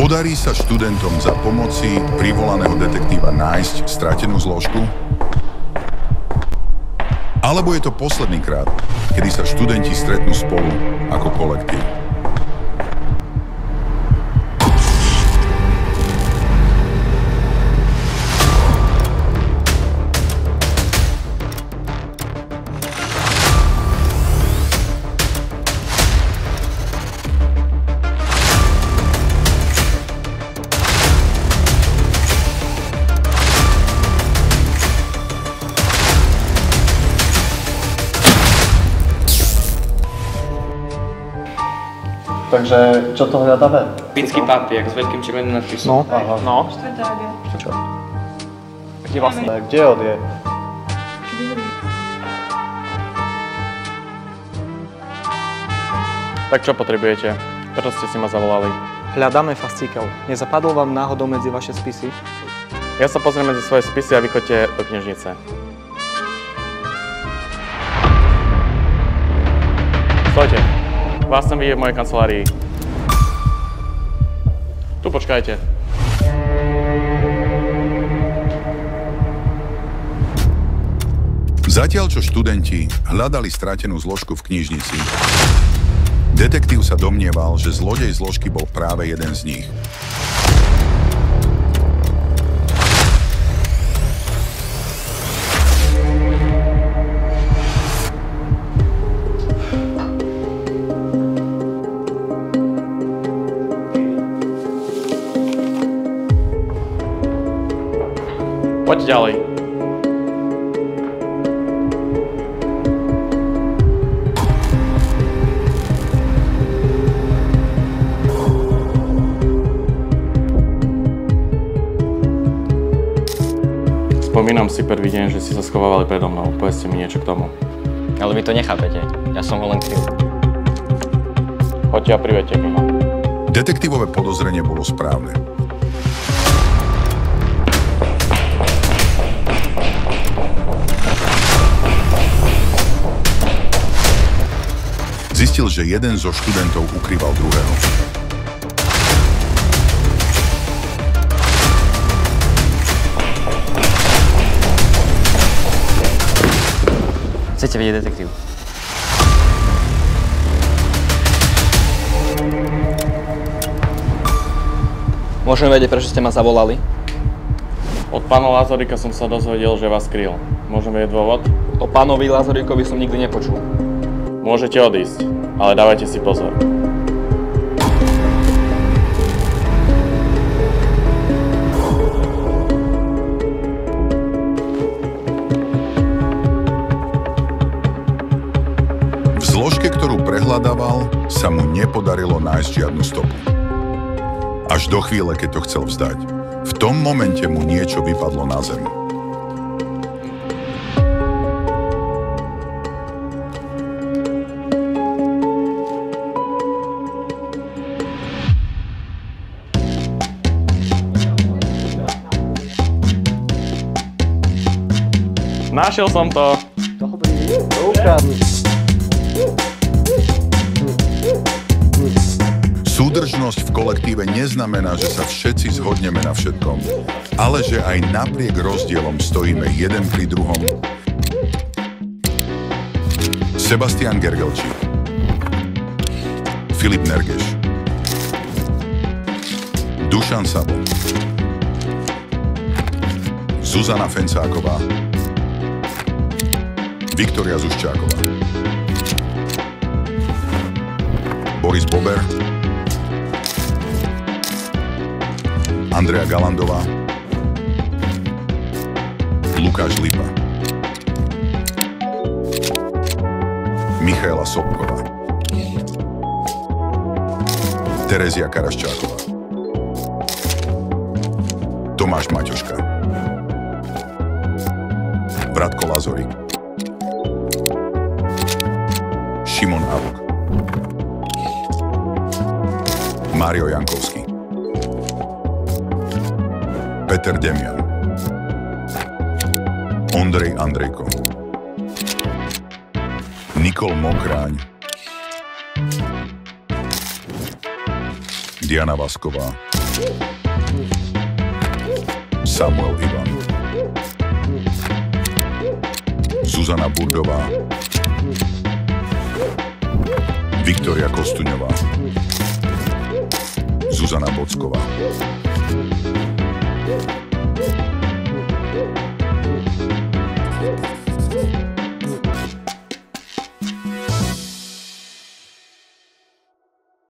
Podarí sa študentom za pomoci privolaného detektíva nájsť stratenú zložku? Alebo je to posledný krát, kedy sa študenti stretnú spolu ako kolektív? Takže čo to hľadáme? Pinský papier s veľkým červeným nadpisom. No, aha. No. Čo? Kde vlastne? Kde on je? Tak čo potrebujete? Prečo ste si ma zavolali? Hľadáme fascíkel. Nezapadol vám náhodou medzi vaše spisy? Ja sa pozriem medzi svoje spisy a vy choďte do knižnice. Stojte. Vás sem vidieť v mojej kancelárii. Tu počkajte. Zatiaľ, čo študenti hľadali stratenú zložku v knižnici, detektív sa domnieval, že zlodej zložky bol práve jeden z nich. Poďte ďalej. Spomínam si prvý deň, že si sa schovávali predo mnou. Povedzte mi niečo k tomu. Ale vy to nechápete. Ja som ho len kryl. Poďte a privedte mi ho. Detektívové podozrenie bolo správne. Zistil, že jeden zo študentov ukrýval druhého. Chcete vidieť detektív? Môžeme vedieť, prečo ste ma zavolali? Od pána Lazorika som sa dozvedel, že vás kryl. Môžem vedieť dôvod? O pánovi Lazorikovi som nikdy nepočul. Môžete odísť, ale dávajte si pozor. V zložke, ktorú prehľadával, sa mu nepodarilo nájsť žiadnu stopu. Až do chvíle, keď to chcel vzdať. V tom momente mu niečo vypadlo na zem. Našiel som to. Súdržnosť v kolektíve neznamená, že sa všetci zhodneme na všetkom, ale že aj napriek rozdielom stojíme jeden pri druhom. Sebastian Gergelčík, Filip Nergeš, Dušan Sabo, Zuzana Fencáková, Viktória Zuščáková, Boris Bober, Andrea Galandová, Lukáš Lipa, Michaela Sobková, Terezia Karaščáková, Tomáš Maťoška, Bratko Lazorik, Šimon Avok, Mário Jankovský, Peter Demian, Ondrej Andrejko, Nikol Mokráň, Diana Vasková, Samuel Ivan, Zuzana Burdová, Viktória Kostuňová, Zuzana Bocková.